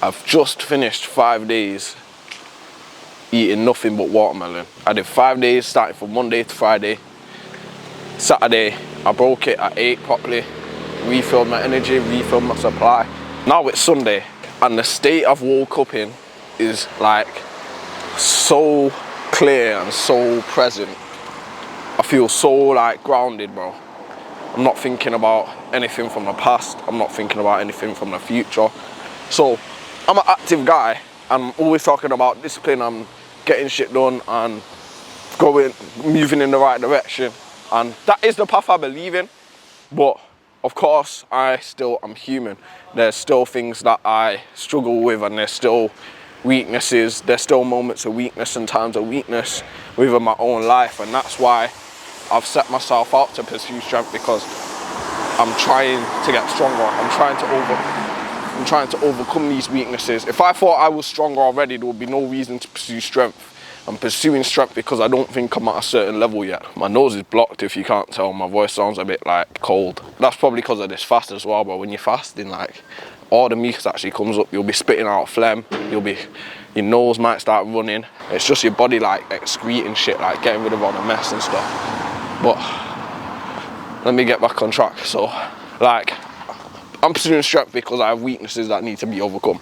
I've just finished 5 days eating nothing but watermelon. I did 5 days starting from Monday to Friday. Saturday, I broke it at 8 properly, refilled my energy, refilled my supply. Now it's Sunday, and the state I've woke up in is like so clear and so present. I feel so like grounded, bro. I'm not thinking about anything from the past. I'm not thinking about anything from the future. So I'm an active guy. I'm always talking about discipline and getting shit done and moving in the right direction. And that is the path I believe in. But of course, I'm human. There's still things that I struggle with, and there's still weaknesses. There's still moments of weakness and times of weakness within my own life. And that's why I've set myself out to pursue strength, because I'm trying to get stronger. I'm trying to overcome these weaknesses. If I thought I was stronger already, there would be no reason to pursue strength. I'm pursuing strength because I don't think I'm at a certain level yet. My nose is blocked, if you can't tell. My voice sounds a bit like cold. That's probably because of this fast as well, but when you're fasting, like, all the mucus actually comes up. You'll be spitting out phlegm. Your nose might start running. It's just your body like excreting shit, like getting rid of all the mess and stuff. But let me get back on track. So, like, I'm pursuing strength because I have weaknesses that need to be overcome.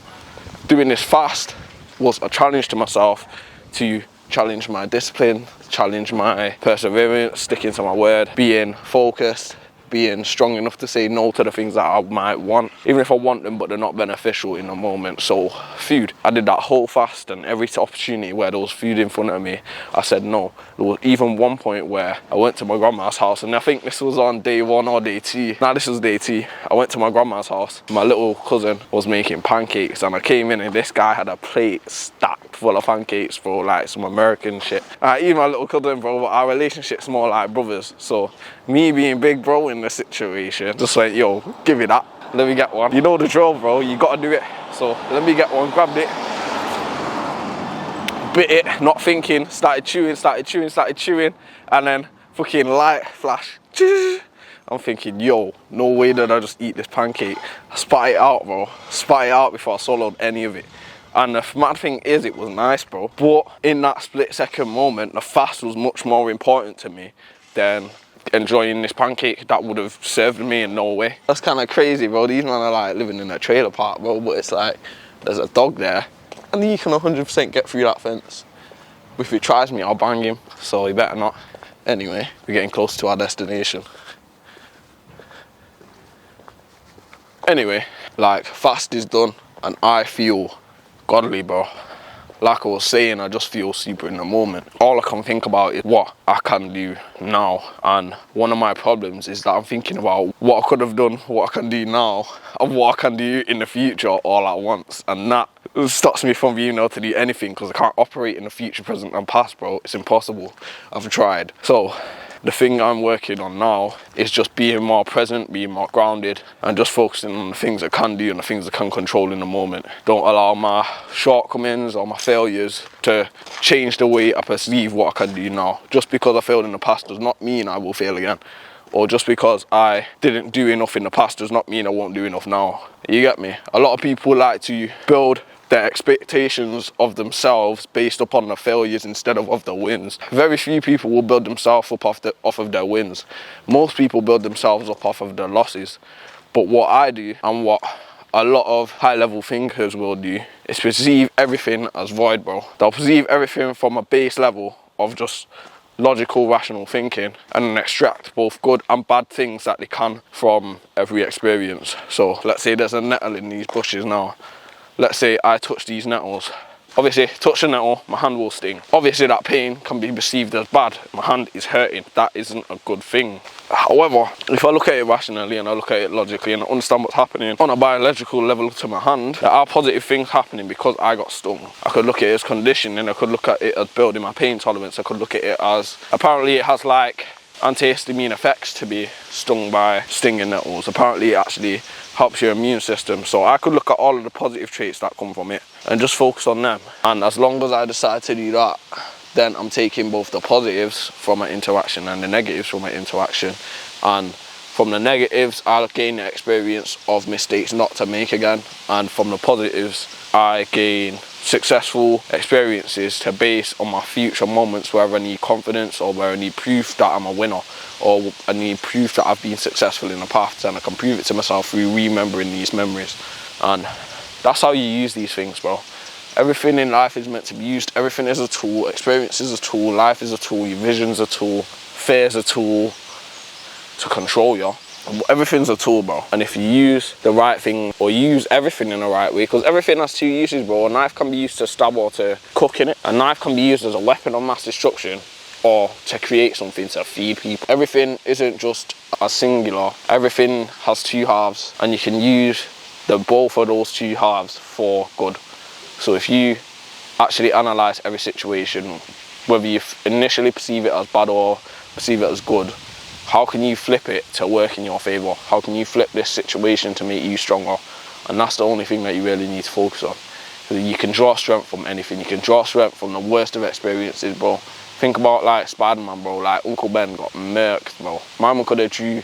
Doing this fast was a challenge to myself, to challenge my discipline, challenge my perseverance, sticking to my word, being focused, being strong enough to say no to the things that I might want, even if I want them but they're not beneficial in the moment. So food, I did that whole fast, and every opportunity where there was food in front of me, I said no. There was even one point where I went to my grandma's house, and I think this was on day 1 or day 2. Now this was day 2. I went to my grandma's house. My little cousin was making pancakes, and I came in and this guy had a plate stacked full of pancakes, bro, like some American shit. Even my little cousin, bro, but our relationship's more like brothers. So me being big bro in the situation, just went, yo, give me that, let me get one. You know the drill, bro, you gotta do it. So let me get one, grabbed it, bit it, not thinking, started chewing, and then fucking light flash. I'm thinking, yo, no way did I just eat this pancake. I spat it out, bro. Spat it out before I swallowed any of it. And the mad thing is, it was nice, bro. But in that split second moment, the fast was much more important to me than enjoying this pancake that would have served me in no way. That's kind of crazy, bro. These men are like living in a trailer park, bro, but it's like there's a dog there and you can 100% get through that fence. If he tries me, I'll bang him, so he better not. Anyway, we're getting close to our destination. Anyway, like, fast is done and I feel godly, bro. Like I was saying, I just feel super in the moment. All I can think about is what I can do now. And one of my problems is that I'm thinking about what I could have done, what I can do now, and what I can do in the future all at once. And that stops me from being able to do anything, because I can't operate in the future, present, and past, bro. It's impossible. I've tried. So the thing I'm working on now is just being more present, being more grounded, and just focusing on the things I can do and the things I can control in the moment. Don't allow my shortcomings or my failures to change the way I perceive what I can do now. Just because I failed in the past does not mean I will fail again. Or just because I didn't do enough in the past does not mean I won't do enough now. You get me? A lot of people like to build their expectations of themselves based upon the failures instead of the wins. Very few people will build themselves up off of their wins. Most people build themselves up off of their losses. But what I do, and what a lot of high-level thinkers will do, is perceive everything as void, bro. They'll perceive everything from a base level of just logical, rational thinking, and then extract both good and bad things that they can from every experience. So let's say there's a nettle in these bushes now. Let's say I touch these nettles. Obviously, touch a nettle, my hand will sting. Obviously, that pain can be perceived as bad. My hand is hurting. That isn't a good thing. However, if I look at it rationally and I look at it logically and I understand what's happening on a biological level to my hand, there are positive things happening because I got stung. I could look at it as conditioning. I could look at it as building my pain tolerance. I could look at it as, apparently it has like antihistamine effects to be stung by stinging nettles. Apparently it actually helps your immune system. So I could look at all of the positive traits that come from it and just focus on them. And as long as I decide to do that, then I'm taking both the positives from an interaction and the negatives from an interaction and From the negatives, I'll gain the experience of mistakes not to make again. And from the positives, I gain successful experiences to base on my future moments where I need confidence, or where I need proof that I'm a winner, or I need proof that I've been successful in the past, and I can prove it to myself through remembering these memories. And that's how you use these things, bro. Everything in life is meant to be used. Everything is a tool. Experience is a tool. Life is a tool. Your vision's a tool. Fear is a tool to control you. Everything's a tool, bro. And if you use the right thing, or use everything in the right way, because everything has two uses, bro. A knife can be used to stab or to cook in it. A knife can be used as a weapon of mass destruction, or to create something to feed people. Everything isn't just a singular. Everything has two halves, and you can use both of those two halves for good. So if you actually analyze every situation, whether you initially perceive it as bad or perceive it as good, how can you flip it to work in your favor? How can you flip this situation to make you stronger? And that's the only thing that you really need to focus on. You can draw strength from anything. You can draw strength from the worst of experiences, bro. Think about like Spider-Man, bro. Like Uncle Ben got murked, bro. My man could have drew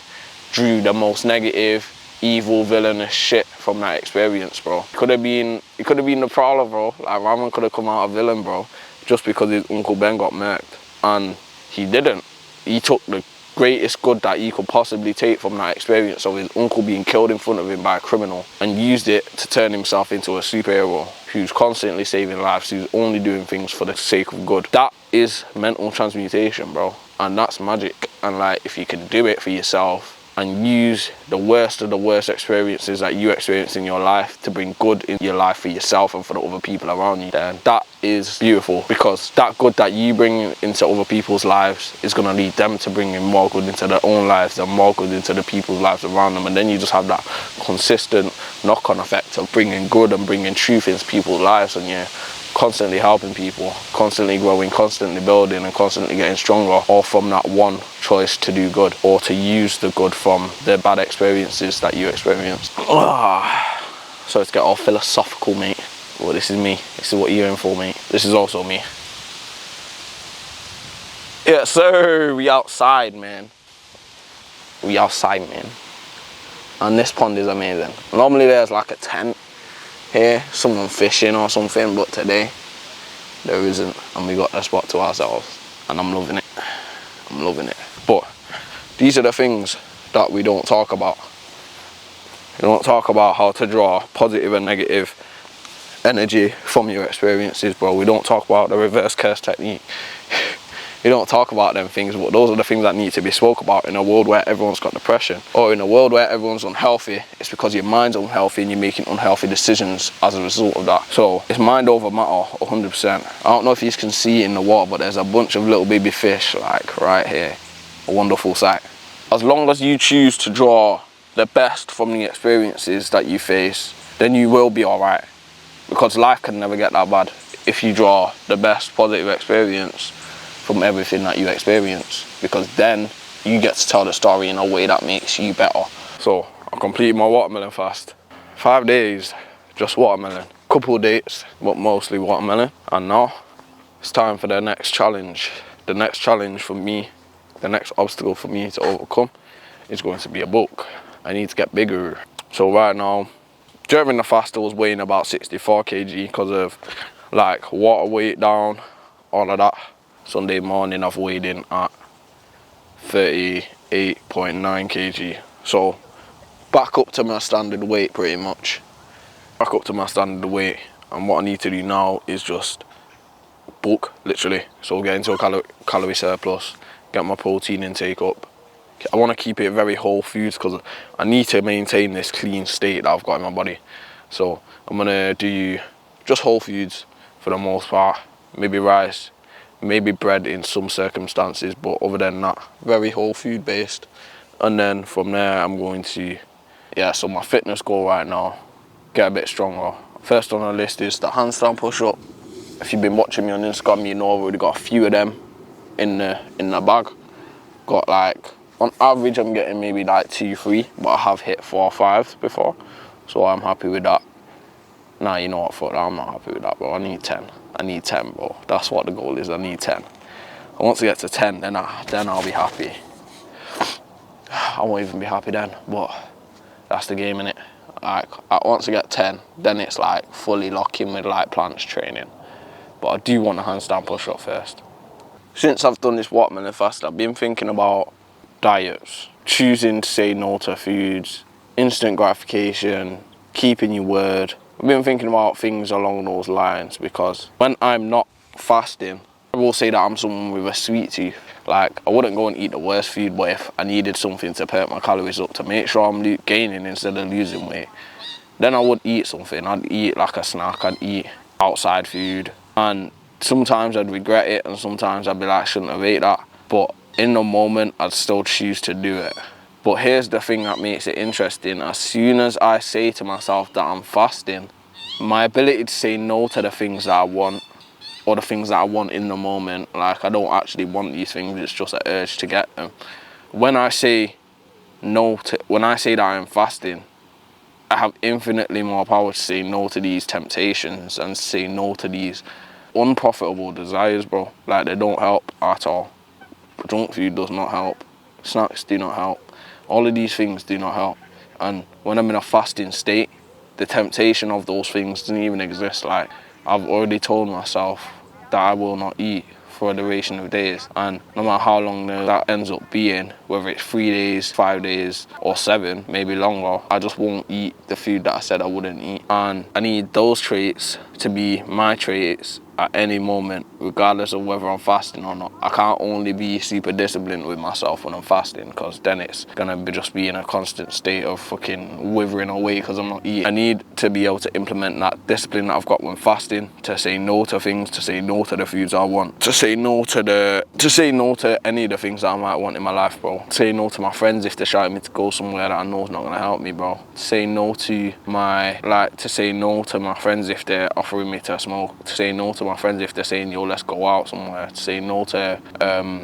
the most negative, evil, villainous shit from that experience, bro. It could have been the Prowler, bro. Like my man could have come out a villain, bro, just because his Uncle Ben got murked. And he didn't. He took the greatest good that he could possibly take from that experience of his uncle being killed in front of him by a criminal, and used it to turn himself into a superhero who's constantly saving lives, who's only doing things for the sake of good. That is mental transmutation, bro. And that's magic. And like, if you can do it for yourself and use the worst of the worst experiences that you experience in your life to bring good in your life for yourself and for the other people around you, then that is beautiful, because that good that you bring into other people's lives is going to lead them to bring in more good into their own lives and more good into the people's lives around them. And then you just have that consistent knock-on effect of bringing good and bringing truth into people's lives, and you're constantly helping people, constantly growing, constantly building, and constantly getting stronger, all from that one choice to do good, or to use the good from the bad experiences that you experienced. So to get all philosophical, mate. Well, this is me. This is what you're in for, mate. This is also me. Yeah, sir. We outside, man. We outside, man. And this pond is amazing. Normally there's like a tent here, someone fishing or something, but today there isn't, and we got the spot to ourselves, and I'm loving it. I'm loving it. But these are the things that we don't talk about. We don't talk about how to draw positive and negative energy from your experiences, bro. We don't talk about the reverse curse technique. We don't talk about them things, but those are the things that need to be spoke about in a world where everyone's got depression, or in a world where everyone's unhealthy. It's because your mind's unhealthy and you're making unhealthy decisions as a result of that. So it's mind over matter, 100%. I don't know if you can see in the water, but there's a bunch of little baby fish like right here. A wonderful sight. As long as you choose to draw the best from the experiences that you face, then you will be all right, because life can never get that bad if you draw the best positive experience from everything that you experience, because then you get to tell the story in a way that makes you better. So I completed my watermelon fast. 5 days, just watermelon. Couple of dates, but mostly watermelon. And now it's time for the next challenge. The next challenge for me, the next obstacle for me to overcome is going to be a bulk. I need to get bigger. So right now, during the fast I was weighing about 64 kg because of like water weight down, all of that. Sunday morning I've weighed in at 38.9 kg. So back up to my standard weight pretty much. Back up to my standard weight, and what I need to do now is just bulk, literally. So get into a calorie surplus, get my protein intake up. I want to keep it very whole foods because I need to maintain this clean state that I've got in my body. So I'm going to do just whole foods for the most part. Maybe rice, maybe bread in some circumstances, but other than that, very whole food based. And then from there I'm going to, so my fitness goal right now, get a bit stronger. First on the list is the handstand push-up. If you've been watching me on Instagram, you know I've already got a few of them in the bag. Got like, on average I'm getting maybe like 2-3, but I have hit 4 or 5 before, so I'm happy with that. Nah, you know what, fuck that, I'm not happy with that, bro. I need 10, bro. That's what the goal is, I need 10. And once I get to 10, then I'll be happy. I won't even be happy then. But that's the game, innit? Like, once I get 10, then it's like fully lock in with like planche training. But I do want a handstand push-up first. Since I've done this watermelon fast, I've been thinking about diets, choosing to say no to foods, instant gratification, keeping your word. I've been thinking about things along those lines because when I'm not fasting, I will say that I'm someone with a sweet tooth. Like, I wouldn't go and eat the worst food, but if I needed something to perk my calories up to make sure I'm gaining instead of losing weight, then I would eat something. I'd eat like a snack, I'd eat outside food. And sometimes I'd regret it and sometimes I'd be like, I shouldn't have ate that. But in the moment, I'd still choose to do it. But here's the thing that makes it interesting. As soon as I say to myself that I'm fasting, my ability to say no to the things that I want, or the things that I want in the moment, like I don't actually want these things, it's just an urge to get them. When I say no to, when I say that I'm fasting, I have infinitely more power to say no to these temptations and say no to these unprofitable desires, bro. Like, they don't help at all. Junk food does not help. Snacks do not help. All of these things do not help. And when I'm in a fasting state, the temptation of those things doesn't even exist. Like, I've already told myself that I will not eat for a duration of days, and no matter how long that ends up being, whether it's 3 days, 5 days, or 7, maybe longer, I just won't eat the food that I said I wouldn't eat. And I need those traits to be my traits at any moment, regardless of whether I'm fasting or not. I can't only be super disciplined with myself when I'm fasting, because then it's gonna just be in a constant state of fucking withering away because I'm not eating. I need to be able to implement that discipline that I've got when fasting, to say no to things, to say no to the foods I want, to say no to any of the things that I might want in my life, bro. Say no to my friends if they shout me to go somewhere that I know is not gonna help me, bro. Say no to my friends if they're offering me to smoke. To say no to my friends if they're saying, yo, let's go out somewhere. To say no to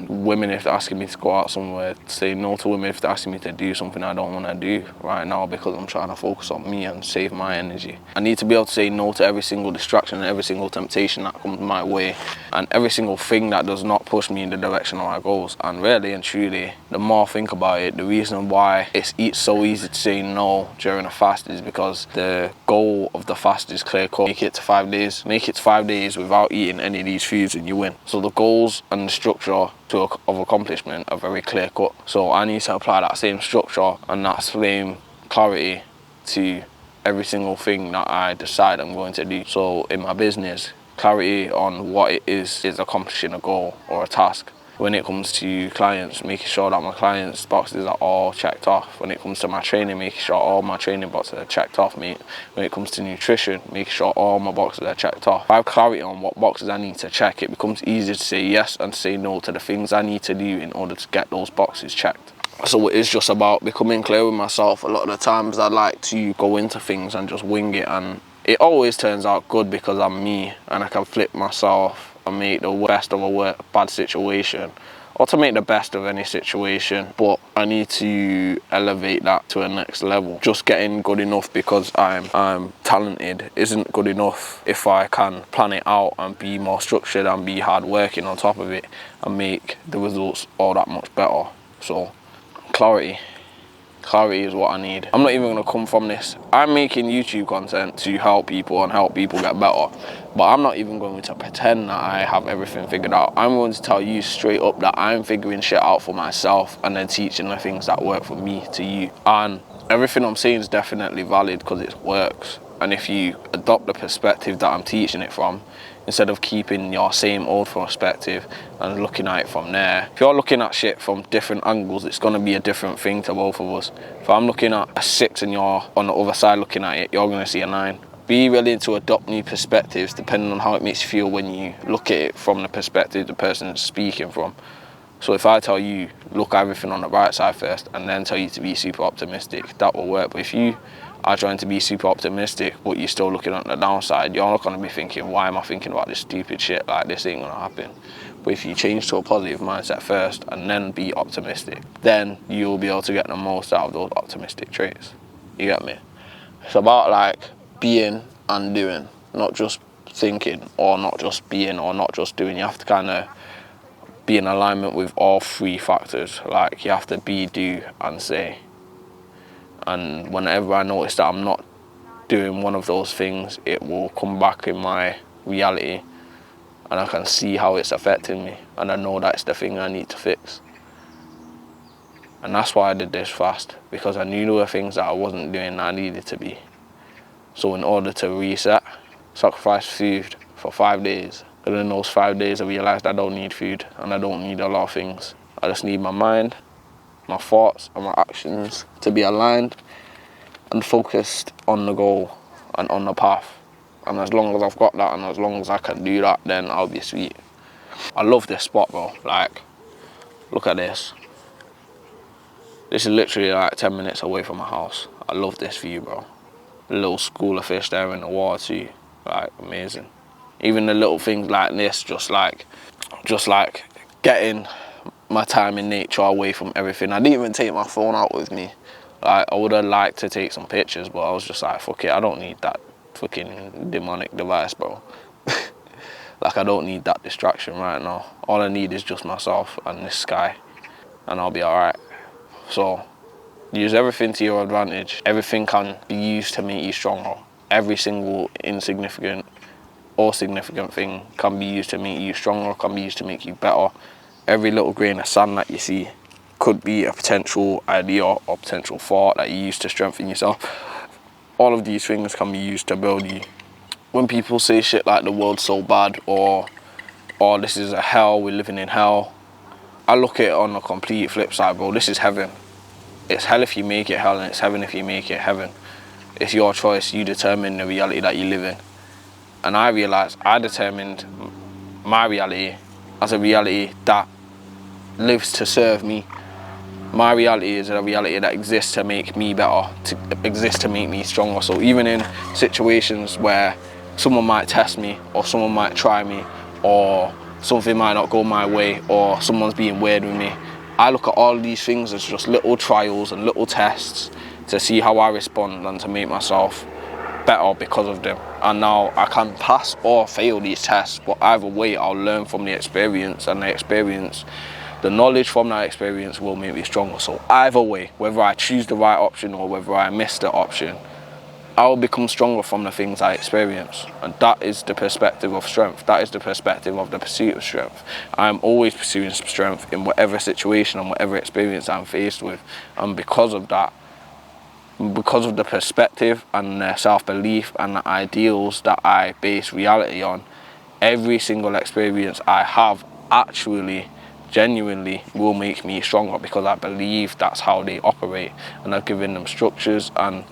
women if they're asking me to go out somewhere. To say no to women if they're asking me to do something I don't want to do right now because I'm trying to focus on me and save my energy. I need to be able to say no to every single distraction and every single temptation that comes my way, and every single thing that does not push me in the direction of my goals. And really and truly, the more I think about it, the reason why it's so easy to say no during a fast is because the goal of the fast is clear cut. Make it to 5 days. Make it to 5 days without eating any of these foods and you win. So the goals and the structure of accomplishment are very clear cut. So I need to apply that same structure and that same clarity to every single thing that I decide I'm going to do. So in my business, clarity on what it is accomplishing a goal or a task. When it comes to clients, making sure that my clients' boxes are all checked off. When it comes to my training, making sure all my training boxes are checked off, mate. When it comes to nutrition, making sure all my boxes are checked off. If I have clarity on what boxes I need to check, it becomes easier to say yes and say no to the things I need to do in order to get those boxes checked. So it is just about becoming clear with myself. A lot of the times I like to go into things and just wing it, and it always turns out good because I'm me and I can flip myself and make the best of a bad situation, or to make the best of any situation. But I need to elevate that to a next level. Just getting good enough because I'm talented isn't good enough if I can plan it out and be more structured and be hard working on top of it and make the results all that much better. So clarity is what I need. I'm not even gonna come from this. I'm making YouTube content to help people and help people get better, but I'm not even going to pretend that I have everything figured out. I'm going to tell you straight up that I'm figuring shit out for myself and then teaching the things that work for me to you. And everything I'm saying is definitely valid because it works. And if you adopt the perspective that I'm teaching it from, instead of keeping your same old perspective and looking at it from there. If you're looking at shit from different angles, it's going to be a different thing to both of us. If I'm looking at a 6 and you're on the other side looking at it, you're going to see a 9. Be willing to adopt new perspectives depending on how it makes you feel when you look at it from the perspective the person is speaking from. So if I tell you, look at everything on the right side first and then tell you to be super optimistic, that will work. But if you are trying to be super optimistic but you're still looking at the downside, you're not going to be thinking, why am I thinking about this stupid shit, like this ain't going to happen. But if you change to a positive mindset first and then be optimistic, then you'll be able to get the most out of those optimistic traits. You get me? It's about like being and doing, not just thinking or not just being or not just doing. You have to kind of be in alignment with all three factors. Like, you have to be, do, and say. And whenever I notice that I'm not doing one of those things, it will come back in my reality, and I can see how it's affecting me, and I know that's the thing I need to fix. And that's why I did this fast, because I knew there were things that I wasn't doing that I needed to be. So in order to reset, sacrifice food for 5 days. And in those 5 days I realised I don't need food, and I don't need a lot of things. I just need my mind, my thoughts and my actions to be aligned and focused on the goal and on the path. And as long as I've got that, and as long as I can do that, then I'll be sweet. I love this spot, bro. Like, look at this. This is literally like 10 minutes away from my house. I love this view, bro. The little school of fish there in the water too. Like, amazing. Even the little things like this, just like getting my time in nature away from everything. I didn't even take my phone out with me. Like, I would have liked to take some pictures, but I was just like, fuck it, I don't need that fucking demonic device, bro. Like, I don't need that distraction right now. All I need is just myself and this sky, and I'll be alright. So, use everything to your advantage. Everything can be used to make you stronger. Every single insignificant or significant thing can be used to make you stronger, can be used to make you better. Every little grain of sand that you see could be a potential idea or potential thought that you use to strengthen yourself. All of these things can be used to build you. When people say shit like the world's so bad, or this is a hell, we're living in hell, I look at it on the complete flip side, bro. This is heaven. It's hell if you make it hell, and it's heaven if you make it heaven. It's your choice. You determine the reality that you live in. And I realised I determined my reality as a reality that lives to serve me. My reality is a reality that exists to make me better, to exist to make me stronger. So even in situations where someone might test me, or someone might try me, or something might not go my way, or someone's being weird with me, I look at all these things as just little trials and little tests to see how I respond and to make myself better because of them. And now I can pass or fail these tests, but either way I'll learn from the experience, and the knowledge from that experience will make me stronger. So either way, whether I choose the right option or whether I miss the option, I will become stronger from the things I experience. And that is the perspective of strength. That is the perspective of the pursuit of strength. I'm always pursuing strength in whatever situation and whatever experience I'm faced with. And because of that, because of the perspective and the self-belief and the ideals that I base reality on, every single experience I have actually genuinely will make me stronger, because I believe that's how they operate, and I've given them structures and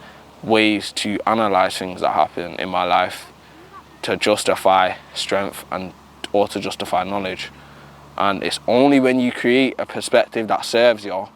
ways to analyze things that happen in my life to justify strength and or to justify knowledge. And it's only when you create a perspective that serves you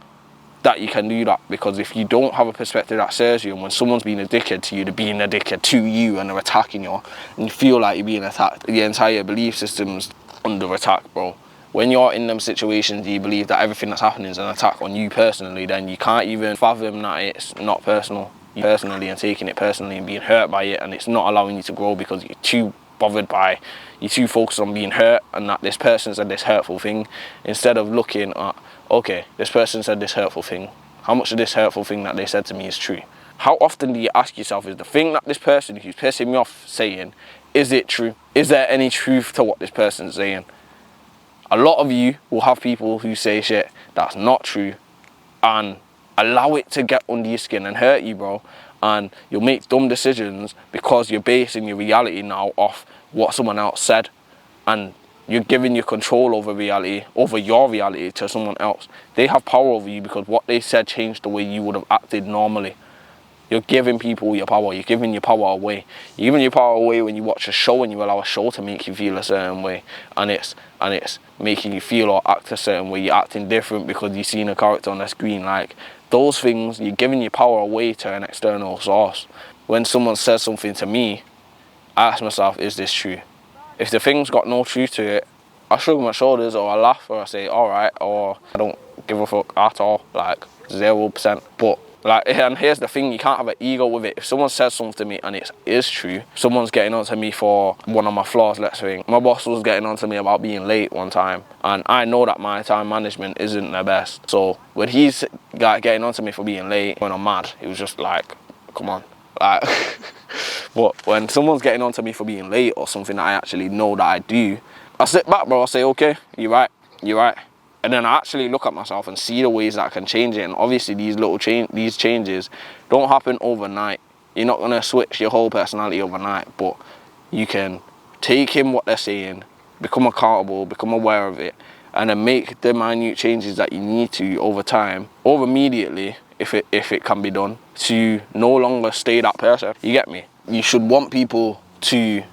that you can do that. Because if you don't have a perspective that serves you, and when someone's being a dickhead to you, they're being a dickhead to you and they're attacking you, and you feel like you're being attacked, the entire belief system's under attack, bro. When you're in them situations, you believe that everything that's happening is an attack on you personally, then you can't even fathom that it's not personal. You're personally and taking it personally and being hurt by it, and it's not allowing you to grow because you're too you're too focused on being hurt and that this person said this hurtful thing, instead of looking at, okay, this person said this hurtful thing. How much of this hurtful thing that they said to me is true? How often do you ask yourself, is the thing that this person who's pissing me off saying, is it true? Is there any truth to what this person's saying? A lot of you will have people who say shit that's not true and allow it to get under your skin and hurt you, bro. And you'll make dumb decisions because you're basing your reality now off what someone else said. And you're giving your control over reality, over your reality, to someone else. They have power over you because what they said changed the way you would have acted normally. You're giving people your power. You're giving your power away. You're giving your power away when you watch a show and you allow a show to make you feel a certain way, and it's making you feel or act a certain way. You're acting different because you've seen a character on the screen. Like, those things, you're giving your power away to an external source. When someone says something to me, I ask myself, is this true? If the thing's got no truth to it, I shrug my shoulders, or I laugh, or I say alright, or I don't give a fuck at all, like 0%. But Like, and here's the thing, you can't have an ego with it. If someone says something to me and it is true, someone's getting on to me for one of my flaws, let's say. My boss was getting on to me about being late one time, and I know that my time management isn't the best. So when he's getting on to me for being late, when I'm mad, it was just like, come on. Like, but when someone's getting on to me for being late or something that I actually know that I do, I sit back, bro, I say, okay, you're right. And then I actually look at myself and see the ways that I can change it. And obviously these changes don't happen overnight. You're not gonna switch your whole personality overnight, but you can take in what they're saying, become accountable, become aware of it, and then make the minute changes that you need to over time, or immediately, if it can be done, to no longer stay that person. You get me? You should want people to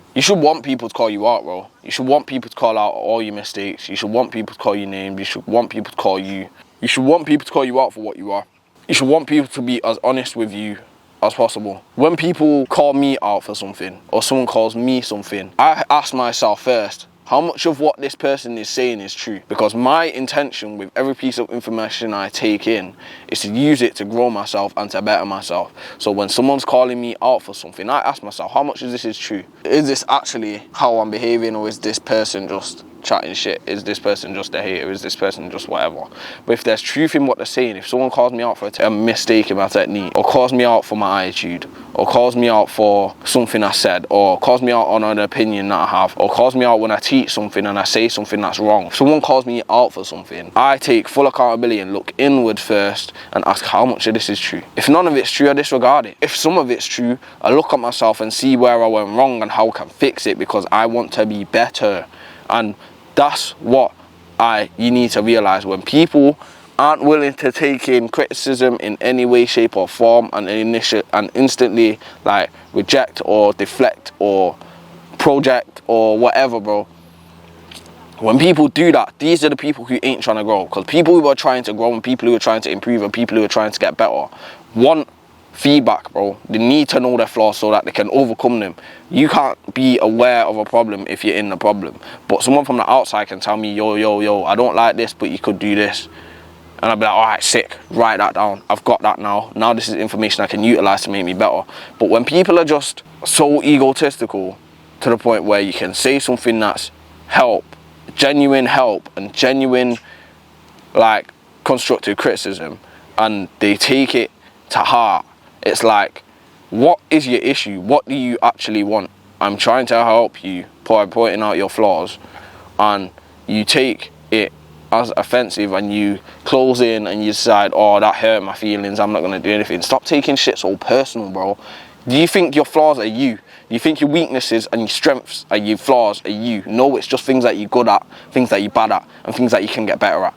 call you out, bro. You should want people to call out all your mistakes. You should want people to call you names. You should want people to call you out for what you are. You should want people to be as honest with you as possible. When people call me out for something, or someone calls me something, I ask myself first, how much of what this person is saying is true? Because my intention with every piece of information I take in is to use it to grow myself and to better myself. So when someone's calling me out for something, I ask myself, how much of this is true? Is this actually how I'm behaving, or is this person just chatting shit? Is this person just a hater? Is this person just whatever? But if there's truth in what they're saying, if someone calls me out for a mistake in my technique, or calls me out for my attitude, or calls me out for something I said, or calls me out on an opinion that I have, or calls me out when I teach something and I say something that's wrong. If someone calls me out for something, I take full accountability and look inward first and ask how much of this is true. If none of it's true, I disregard it. If some of it's true, I look at myself and see where I went wrong and how I can fix it, because I want to be better. And that's what you need to realize. When people aren't willing to take in criticism in any way, shape or form, and instantly like reject or deflect or project or whatever, bro. When people do that, these are the people who ain't trying to grow. Because people who are trying to grow and people who are trying to improve and people who are trying to get better want feedback, bro. They need to know their flaws so that they can overcome them. You can't be aware of a problem if you're in the problem. But someone from the outside can tell me, yo, I don't like this, but you could do this. And I'll be like, all right, sick, write that down. I've got that now. Now this is information I can utilize to make me better. But when people are just so egotistical to the point where you can say something that's genuine help and genuine like constructive criticism, and they take it to heart, it's like, what is your issue? What do you actually want? I'm trying to help you by pointing out your flaws, and you take it as offensive and you close in and you decide, oh, that hurt my feelings, I'm not going to do anything. Stop taking shit so personal, bro. Do you think your flaws are you? Do you think your weaknesses and your strengths are your flaws are you? No, it's just things that you're good at, things that you're bad at, and things that you can get better at.